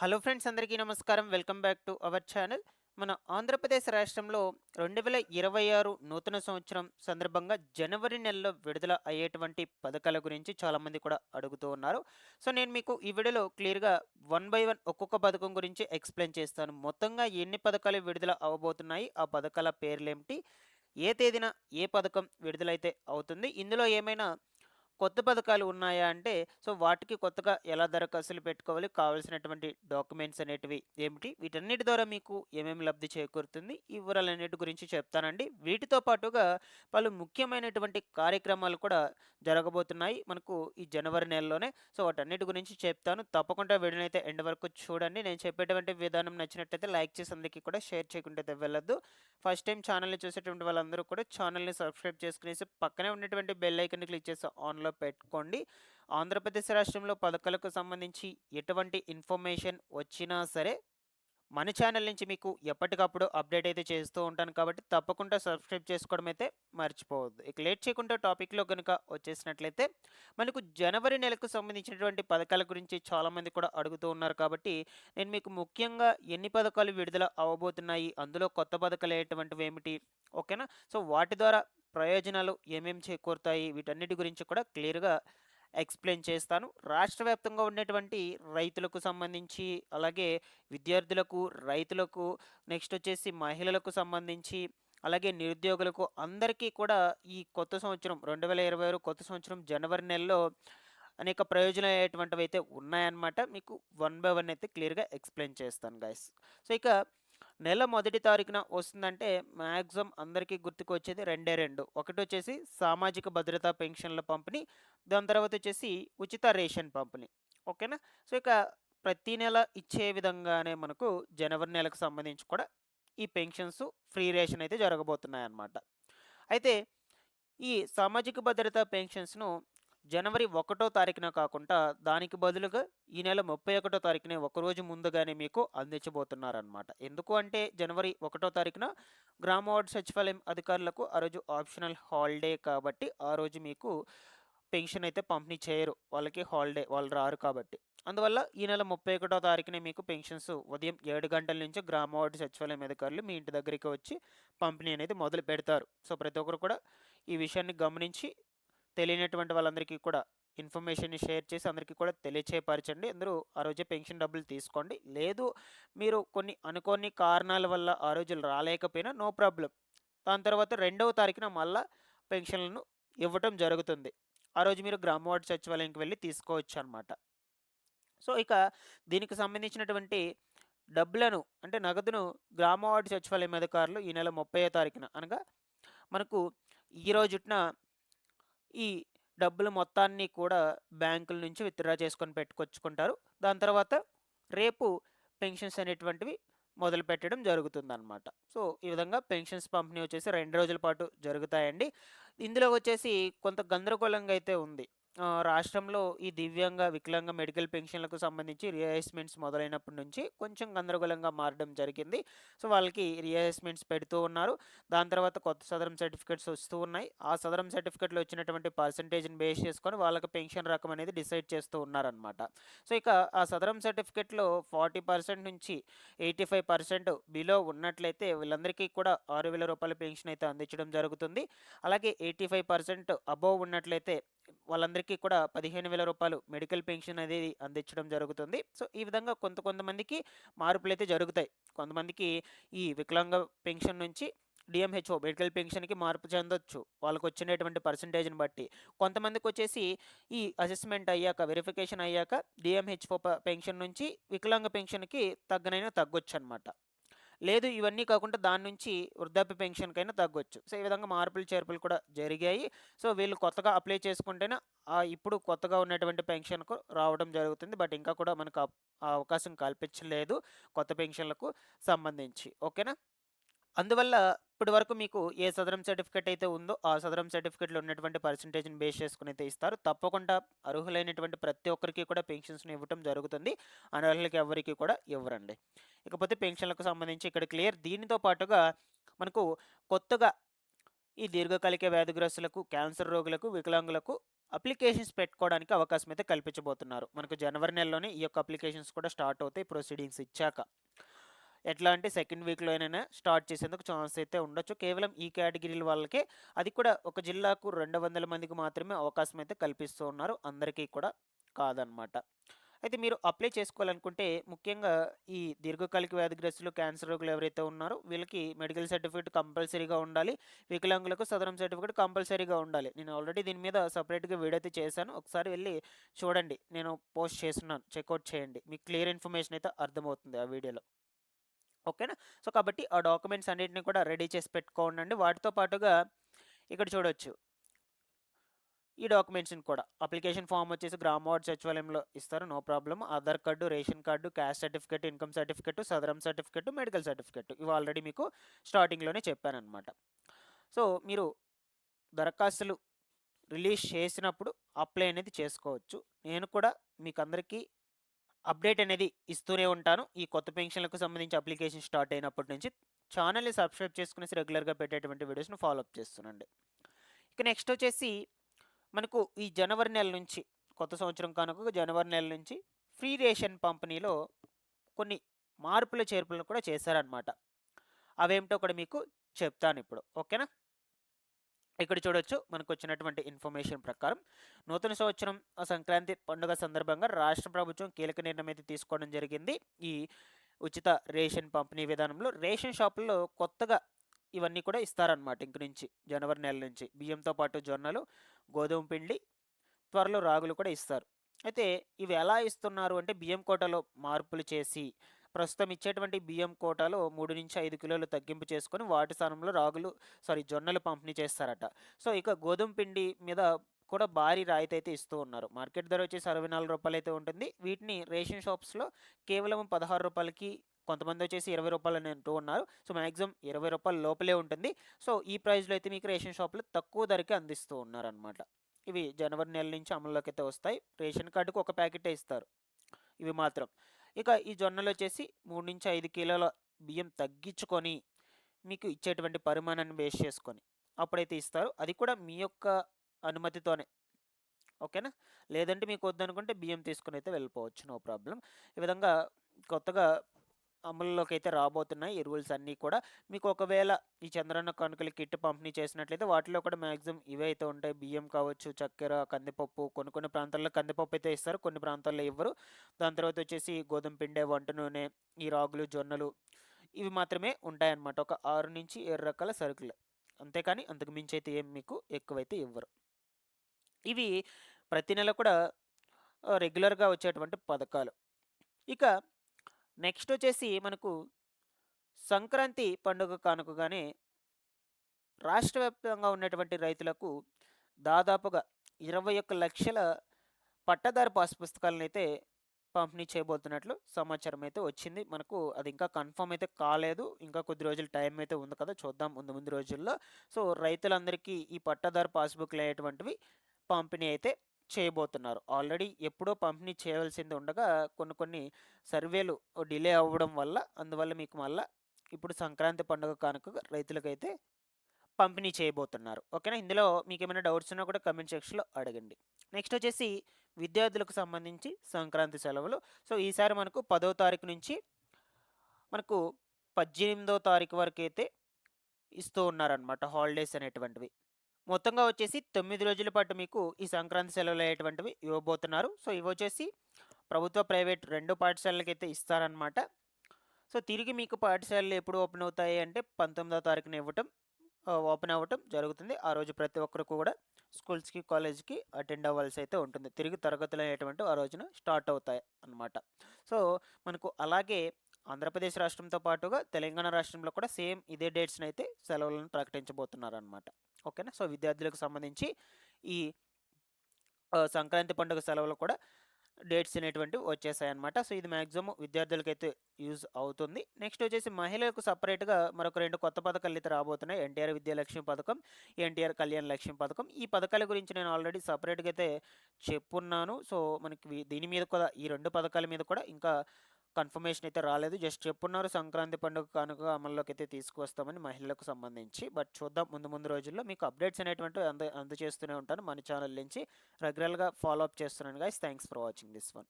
Hello friends, అందరికీ నమస్కారం. Welcome back to our channel. మన ఆంధ్రప్రదేశ్ రాష్ట్రంలో 2026 నూతన సంవత్సరం సందర్భంగా జనవరి నెలలో విడుదల అయ్యేటువంటి పథకాల గురించి చాలామంది కూడా అడుగుతూ ఉన్నారు. సో, నేను మీకు ఈ వీడియోలో క్లియర్‌గా వన్ బై వన్ ఒక్కొక్క పథకం గురించి ఎక్స్‌ప్లెయిన్ చేస్తాను. మొత్తంగా ఎన్ని పథకాలు విడుదల అవ్వబోతున్నాయి? ఆ పథకాల పేర్లేమిటి? ఏ తేదీన ఏ పథకం విడుదలైతే అవుతుంది? ఇందులో ఏమైనా కొత్త పథకాలు ఉన్నాయా అంటే, సో, వాటికి కొత్తగా ఎలా దరఖాస్తులు పెట్టుకోవాలి? కావాల్సినటువంటి డాక్యుమెంట్స్ అనేటివి ఏమిటి? వీటన్నిటి ద్వారా మీకు ఏమేమి లబ్ధి చేకూరుతుంది? ఈ వివరాలన్నిటి గురించి చెప్తానండి. వీటితో పాటుగా పలు ముఖ్యమైనటువంటి కార్యక్రమాలు కూడా జరగబోతున్నాయి మనకు ఈ జనవరి నెలలోనే. సో, వాటన్నిటి గురించి చెప్తాను. తప్పకుండా వీడియోనైతే ఎండ్ వరకు చూడండి. నేను చెప్పేటువంటి విధానం నచ్చినట్టయితే లైక్ చేసి అందరికీ కూడా షేర్ చేయకుండా అయితే వెళ్ళొద్దు. ఫస్ట్ టైం ఛానల్‌ని చూసేటువంటి వాళ్ళందరూ కూడా ఛానల్‌ని సబ్స్క్రైబ్ చేసుకునేసి పక్కనే ఉన్నటువంటి బెల్ ఐకాన్‌ని క్లిక్ చేసి ఆన్‌లో పెట్టుకోండి. ఆంధ్రప్రదేశ్ రాష్ట్రంలో పథకాలకు సంబంధించి ఎటువంటి ఇన్ఫర్మేషన్ వచ్చినా సరే మన ఛానల్ నుంచి మీకు ఎప్పటికప్పుడు అప్డేట్ అయితే చేస్తూ ఉంటాను కాబట్టి తప్పకుండా సబ్స్క్రైబ్ చేసుకోవడం అయితే మర్చిపోవద్దు. ఇక లేట్ చేయకుండా టాపిక్‌లో గనుక వచ్చేసినట్లయితే మనకు జనవరి నెలకు సంబంధించినటువంటి పథకాల గురించి చాలామంది కూడా అడుగుతూ ఉన్నారు కాబట్టి నేను మీకు ముఖ్యంగా ఎన్ని పథకాలు విడుదల అవ్వబోతున్నాయి, అందులో కొత్త పథకాలు ఎటువంటివి ఏమిటి, ఓకేనా? సో, వాటి ద్వారా ప్రయోజనాలు ఏమేమి చేకూరుతాయి వీటన్నిటి గురించి కూడా క్లియర్‌గా ఎక్స్‌ప్లెయిన్ చేస్తాను. రాష్ట్ర వ్యాప్తంగా ఉన్నటువంటి రైతులకు సంబంధించి, అలాగే విద్యార్థులకు, రైతులకు, నెక్స్ట్ వచ్చేసి మహిళలకు సంబంధించి, అలాగే నిరుద్యోగులకు అందరికీ కూడా ఈ కొత్త సంవత్సరం 2026 కొత్త సంవత్సరం జనవరి నెలలో అనేక ప్రయోజనాలైనటువంటివైతే ఉన్నాయన్నమాట. మీకు వన్ బై వన్ అయితే క్లియర్‌గా ఎక్స్‌ప్లెయిన్ చేస్తాను గైస్. సో, ఇక నెల మొదటి తారీఖున వస్తుందంటే మాక్సిమం అందరికీ గుర్తుకొచ్చేది రెండే 2. ఒకటొచ్చేసి సామాజిక భద్రతా పెన్షన్‌ల పంపిణీ. దాని తర్వాతొచ్చేసి ఉచిత రేషన్ పంపిణీ. ఓకేనా? సో, ఇక ప్రతి నెల ఇచ్చే విధంగానే మనకు జనవరి నెలకు సంబంధించి కూడా ఈ పెన్షన్స్, ఫ్రీ రేషన్ అయితే జరగబోతున్నాయన్నమాట. అయితే ఈ సామాజిక భద్రతా పెన్షన్స్‌ను జనవరి 1 తారీఖున కాకుండా దానికి బదులుగా ఈ నెల 31 తారీఖునే ఒకరోజు ముందుగానే మీకు అందించబోతున్నారనమాట. ఎందుకు అంటే జనవరి 1 తారీఖున గ్రామ వార్డు సచివాలయం అధికారులకు ఆ రోజు ఆప్షనల్ హాలిడే కాబట్టి ఆ రోజు మీకు పెన్షన్ అయితే పంపిణీ చేయరు. వాళ్ళకి హాలిడే. వాళ్ళు రారు కాబట్టి. అందువల్ల ఈ నెల 31 తారీఖునే మీకు పెన్షన్స్ ఉదయం 7 గంటల నుంచి గ్రామ వార్డు సచివాలయం అధికారులు మీ ఇంటి దగ్గరికి వచ్చి పంపిణీ అనేది మొదలు పెడతారు. సో, ప్రతి ఒక్కరు కూడా ఈ విషయాన్ని గమనించి తెలియనటువంటి వాళ్ళందరికీ కూడా ఇన్ఫర్మేషన్‌ని షేర్ చేసి అందరికీ కూడా తెలియచేయపరచండి. అందరూ ఆ రోజే పెన్షన్ డబ్బులు తీసుకోండి. లేదు, మీరు కొన్ని అనుకోని కారణాల వల్ల ఆ రోజులు రాలేకపోయినా నో ప్రాబ్లమ్. దాని తర్వాత 2వ తారీఖున మళ్ళా పెన్షన్‌లను ఇవ్వటం జరుగుతుంది. ఆ రోజు మీరు గ్రామ వార్డు సచివాలయంకి వెళ్లి తీసుకోవచ్చనమాట. సో, ఇక దీనికి సంబంధించినటువంటి డబ్బులను అంటే నగదును గ్రామ వార్డు సచివాలయం అధికారులు ఈ నెల 30వ తారీఖున అనగా మనకు ఈ రోజున ఈ డబ్బులు మొత్తాన్ని కూడా బ్యాంకుల నుంచి విత్‌డ్రా చేసుకొని పెట్టుకొచ్చుకుంటారు. దాని తర్వాత రేపు పెన్షన్స్ అనేటువంటివి మొదలుపెట్టడం జరుగుతుందనమాట. సో, ఈ విధంగా పెన్షన్స్ పంపిణీ వచ్చేసి 2 రోజుల పాటు జరుగుతాయండి. ఇందులో వచ్చేసి కొంత గందరగోళంగా అయితే ఉంది. రాష్ట్రంలో ఈ దివ్యాంగ, వికలాంగ మెడికల్ పెన్షన్‌లకు సంబంధించి రిఅసెస్మెంట్స్ మొదలైనప్పటి నుంచి కొంచెం గందరగోళంగా మారడం జరిగింది. సో, వాళ్ళకి రిఅసెస్మెంట్స్ పెడుతూ ఉన్నారు. దాని తర్వాత కొత్త సదరం సర్టిఫికేట్స్ వస్తూ ఉన్నాయి. ఆ సదరం సర్టిఫికేట్‌లో వచ్చినటువంటి పర్సెంటేజ్‌ని బేస్ చేసుకొని వాళ్ళకి పెన్షన్ రకం అనేది డిసైడ్ చేస్తూ ఉన్నారనమాట. సో, ఇక ఆ సదరం సర్టిఫికేట్‌లో 40% నుంచి 85% బిలో ఉన్నట్లయితే వీళ్ళందరికీ కూడా రూ. 6,000 పెన్షన్ అయితే అందించడం జరుగుతుంది. అలాగే 85% అబోవ్ ఉన్నట్లయితే వాళ్ళందరికీ కూడా రూ. 15,000 మెడికల్ పెన్షన్ అనేది అందించడం జరుగుతుంది. సో, ఈ విధంగా కొంతమందికి మార్పులైతే జరుగుతాయి. కొంతమందికి ఈ వికలాంగ పెన్షన్ నుంచి డీఎంహెచ్ఓ మెడికల్ పెన్షన్‌కి మార్పు చెందొచ్చు. వాళ్ళకొచ్చినటువంటి పర్సెంటేజ్‌ని బట్టి. కొంతమందికొచ్చేసి ఈ అసెస్మెంట్ అయ్యాక, వెరిఫికేషన్ అయ్యాక డీఎంహెచ్ఓ పెన్షన్ నుంచి వికలాంగ పెన్షన్‌కి తగ్గనైనా తగ్గొచ్చనమాట. లేదు, ఇవన్నీ కాకుండా దాని నుంచి వృద్ధాప్య పెన్షన్‌కైనా తగ్గొచ్చు. సో, ఈ విధంగా మార్పులు, చేర్పులు కూడా జరిగాయి. సో, వీళ్ళు కొత్తగా అప్లై చేసుకుంటేనే ఇప్పుడు కొత్తగా ఉన్నటువంటి పెన్షన్‌కు రావడం జరుగుతుంది. బట్ ఇంకా కూడా మనకు ఆ అవకాశం కల్పించలేదు కొత్త పెన్షన్‌లకు సంబంధించి. ఓకేనా? అందువల్ల ఇప్పటి వరకు మీకు ఏ సదరం సర్టిఫికేట్ అయితే ఉందో, ఆ సదరం సర్టిఫికేట్‌లో ఉన్నటువంటి పర్సెంటేజ్‌ని బేస్ చేసుకొని అయితే ఇస్తారు. తప్పకుండా అర్హులైనటువంటి ప్రతి ఒక్కరికి కూడా పెన్షన్స్‌ని ఇవ్వటం జరుగుతుంది. అనర్హులకి ఎవ్వరికీ కూడా ఇవ్వరండి. ఇకపోతే పెన్షన్‌లకు సంబంధించి ఇక్కడ క్లియర్. దీనితో పాటుగా మనకు కొత్తగా ఈ దీర్ఘకాలిక వ్యాధిగ్రస్తులకు, క్యాన్సర్ రోగులకు, వికలాంగులకు అప్లికేషన్స్ పెట్టుకోవడానికి అవకాశం అయితే కల్పించబోతున్నారు. మనకు జనవరి నెలలోనే ఈ యొక్క అప్లికేషన్స్ కూడా స్టార్ట్ అవుతాయి ప్రొసీడింగ్స్ ఇచ్చాక. ఎట్లా అంటే సెకండ్ వీక్‌లోనైనా స్టార్ట్ చేసేందుకు ఛాన్స్ అయితే ఉండొచ్చు. కేవలం ఈ కేటగిరీల వాళ్ళకే, అది కూడా ఒక జిల్లాకు 200 మందికి మాత్రమే అవకాశం అయితే కల్పిస్తూ ఉన్నారు. అందరికీ కూడా కాదనమాట. అయితే మీరు అప్లై చేసుకోవాలనుకుంటే ముఖ్యంగా ఈ దీర్ఘకాలిక వ్యాధిగ్రస్తులు, క్యాన్సర్ రోగులు ఎవరైతే ఉన్నారో వీళ్ళకి మెడికల్ సర్టిఫికేట్ కంపల్సరీగా ఉండాలి. వికలాంగులకు సదరం సర్టిఫికేట్ కంపల్సరీగా ఉండాలి. నేను ఆల్రెడీ దీని మీద సెపరేట్‌గా వీడియో అయితే చేశాను. ఒకసారి వెళ్లి చూడండి. నేను పోస్ట్ చేసున్నాను. చెక్‌ఔట్ చేయండి. మీకు క్లియర్ ఇన్ఫర్మేషన్ అయితే అర్థమవుతుంది ఆ వీడియోలో. ఓకేనా? సో, కాబట్టి ఆ డాక్యుమెంట్స్ అన్నిటిని కూడా రెడీ చేసి పెట్టుకోండండి. వాటితో పాటుగా ఇక్కడ చూడొచ్చు. ఈ డాక్యుమెంట్స్‌ని కూడా అప్లికేషన్ ఫార్మ్ వచ్చేసి గ్రామ వార్డ్ సచివాలయంలో ఇస్తారు. No problem. Aadhaar card, ration card, caste certificate, income certificate, Sadarem certificate, medical certificate ఇవి ఆల్రెడీ మీకు స్టార్టింగ్‌లోనే చెప్పాననమాట. సో, మీరు దరఖాస్తులు రిలీజ్ చేసినప్పుడు అప్లై అనేది చేసుకోవచ్చు. నేను కూడా మీకందరికీ అప్డేట్ అనేది ఇస్తూనే ఉంటాను. ఈ కొత్త పెన్షన్‌లకు సంబంధించి అప్లికేషన్ స్టార్ట్ అయినప్పటి నుంచి ఛానెల్‌ని సబ్స్క్రైబ్ చేసుకునేసి రెగ్యులర్‌గా పెట్టేటువంటి వీడియోస్‌ని ఫాలో అప్ చేస్తుండండి. ఇక నెక్స్ట్ వచ్చేసి మనకు ఈ జనవరి నెల నుంచి కొత్త సంవత్సరం కానుకగా జనవరి నెల నుంచి ఫ్రీ రేషన్ పంపిణీలో కొన్ని మార్పులు, చేర్పులను కూడా చేశారనమాట. అవేమిటో కూడా మీకు చెప్తానిప్పుడు. ఓకేనా? ఇక్కడ చూడొచ్చు మనకొచ్చినటువంటి ఇన్ఫర్మేషన్ ప్రకారం నూతన సంవత్సరం సంక్రాంతి పండుగ సందర్భంగా రాష్ట్ర ప్రభుత్వం కీలక నిర్ణయం అయితే తీసుకోవడం జరిగింది. ఈ ఉచిత రేషన్ పంపిణీ విధానంలో రేషన్ షాపుల్లో కొత్తగా ఇవన్నీ కూడా ఇస్తారనమాట. ఇంక నుంచి జనవరి నెల నుంచి బియ్యంతో పాటు జొన్నలు, గోధుమ పిండి, త్వరలో రాగులు కూడా ఇస్తారు. అయితే ఇవి ఎలా ఇస్తున్నారు అంటే బియ్యం కోటాలో మార్పులు చేసి ప్రస్తుతం ఇచ్చేటువంటి బియ్యం కోటాలో 3-5 కిలోలు తగ్గింపు చేసుకొని వాటి స్థానంలో జొన్నలు పంపిణీ చేస్తారట. సో, ఇక గోధుమ పిండి మీద కూడా భారీ రాయితీ అయితే ఇస్తూ ఉన్నారు. మార్కెట్ ధర వచ్చేసి రూ. 64 అయితే ఉంటుంది. వీటిని రేషన్ షాప్స్‌లో కేవలం రూ. 16కి, కొంతమంది వచ్చేసి రూ. 20 అని అంటూ ఉన్నారు. సో, మాక్సిమం రూ. 20 లోపలే ఉంటుంది. సో, ఈ ప్రైస్‌లో అయితే మీకు రేషన్ షాప్‌లో తక్కువ ధరకే అందిస్తూ ఉన్నారనమాట. ఇవి జనవరి నెల నుంచి అమల్లోకి అయితే వస్తాయి. రేషన్ కార్డుకి ఒక ప్యాకెటే ఇస్తారు. ఇవి మాత్రం. ఇక ఈ జొన్నలొచ్చేసి 3-5 కిలోల బియ్యం తగ్గించుకొని, మీకు ఇచ్చేటువంటి పరిమాణాన్ని బేస్ చేసుకొని అప్పుడైతే ఇస్తారు. అది కూడా మీ యొక్క అనుమతితోనే. ఓకేనా? లేదంటే మీకు వద్దనుకుంటే బియ్యం తీసుకొనైతే వెళ్ళిపోవచ్చు. No problem. ఈ విధంగా కొత్తగా అమల్లోకైతే రాబోతున్నాయి ఈ రూల్స్ అన్నీ కూడా. మీకు ఒకవేళ ఈ చంద్రన్న కానుకలు కిట్ పంపిణీ చేసినట్లయితే వాటిలో కూడా మాక్సిమం ఇవే అయితే ఉంటాయి. బియ్యం కావచ్చు, చక్కెర, కందిపప్పు, కొన్ని ప్రాంతాల్లో కందిపప్పు అయితే ఇస్తారు. కొన్ని ప్రాంతాల్లో ఇవ్వరు. దాని తర్వాత వచ్చేసి గోధుమ పిండి, వంట నూనె, ఈ రాగులు, జొన్నలు ఇవి మాత్రమే ఉంటాయన్నమాట. ఒక 6-7 రకాల సరుకులు. అంతేకాని అంతకు మించి అయితే ఏం మీకు ఎక్కువైతే ఇవ్వరు. ఇవి ప్రతి నెల కూడా రెగ్యులర్‌గా వచ్చేటువంటి పథకాలు. ఇక నెక్స్ట్ వచ్చేసి మనకు సంక్రాంతి పండుగ కానుకగానే రాష్ట్ర వ్యాప్తంగా ఉన్నటువంటి రైతులకు దాదాపుగా 21,00,000 పట్టాదారు పాస్ పుస్తకాలనైతే పంపిణీ చేయబోతున్నట్లు సమాచారం అయితే వచ్చింది. మనకు అది ఇంకా కన్ఫర్మ్ అయితే కాలేదు. ఇంకా కొద్ది రోజులు టైం అయితే ఉంది కదా! చూద్దాం ముందు ముందు రోజుల్లో. సో, రైతులందరికీ ఈ పట్టాదారు పాస్‌బుక్‌లు అనేటువంటివి పంపిణీ అయితే చేయబోతున్నారు. ఆల్రెడీ ఎప్పుడో పంపిణీ చేయవలసింది ఉండగా కొన్ని సర్వేలు డిలే అవ్వడం వల్ల, అందువల్ల మీకు మళ్ళా ఇప్పుడు సంక్రాంతి పండుగ కానుకగా రైతులకైతే పంపిణీ చేయబోతున్నారు. ఓకేనా? ఇందులో మీకేమైనా డౌట్స్ ఉన్నా కూడా కామెంట్ సెక్షన్‌లో అడగండి. నెక్స్ట్ వచ్చేసి విద్యార్థులకు సంబంధించి సంక్రాంతి సెలవులు. సో, ఈసారి మనకు 10వ తారీఖు నుంచి మనకు 18వ తారీఖు వరకైతే ఇస్తూ ఉన్నారనమాట హాలిడేస్ అనేటువంటివి. మొత్తంగా వచ్చేసి 9 రోజుల పాటు మీకు ఈ సంక్రాంతి సెలవులు అనేటువంటివి ఇవ్వబోతున్నారు. సో, ఇవొచ్చేసి ప్రభుత్వ, ప్రైవేట్ 2 పాఠశాలలకైతే ఇస్తారనమాట. సో, తిరిగి మీకు పాఠశాలలు ఎప్పుడు ఓపెన్ అవుతాయి అంటే 19వ తారీఖున ఓపెన్ అవ్వటం జరుగుతుంది. ఆ రోజు ప్రతి ఒక్కరు కూడా స్కూల్స్‌కి, కాలేజ్‌కి అటెండ్ అవ్వాల్సి అయితే ఉంటుంది. తిరిగి తరగతులు అనేటువంటివి ఆ రోజున స్టార్ట్ అవుతాయి అన్నమాట. సో, మనకు అలాగే ఆంధ్రప్రదేశ్ రాష్ట్రంతో పాటుగా తెలంగాణ రాష్ట్రంలో కూడా సేమ్ ఇదే డేట్స్‌నైతే సెలవులను ప్రకటించబోతున్నారన్నమాట. ఓకేనా? సో, విద్యార్థులకు సంబంధించి ఈ సంక్రాంతి పండుగ సెలవులు కూడా డేట్స్ అనేటువంటివి వచ్చేసాయన్నమాట. సో, ఇది మాక్సిమం విద్యార్థులకైతే యూజ్ అవుతుంది. నెక్స్ట్ వచ్చేసి మహిళలకు సెపరేట్‌గా మరొక 2 కొత్త పథకాలైతే రాబోతున్నాయి. ఎన్టీఆర్ విద్యాలక్ష్మి పథకం, ఎన్టీఆర్ కళ్యాణ లక్ష్మి పథకం. ఈ పథకాల గురించి నేను ఆల్రెడీ సెపరేట్‌గా అయితే చెప్పున్నాను. సో, మనకి దీని మీద కూడా ఈ 2 పథకాల మీద కూడా ఇంకా కన్ఫర్మేషన్ అయితే రాలేదు. జస్ట్ చెప్పున్నారు సంక్రాంతి పండుగ కానుక అమల్లోకి అయితే తీసుకువస్తామని మహిళలకు సంబంధించి. బట్ చూద్దాం ముందు ముందు రోజుల్లో మీకు అప్డేట్స్ అనేటువంటివి అందజేస్తూనే ఉంటాను మన ఛానల్ నుంచి. రెగ్యులర్‌గా ఫాలో అప్ చేస్తున్నాను guys. Thanks for watching this one.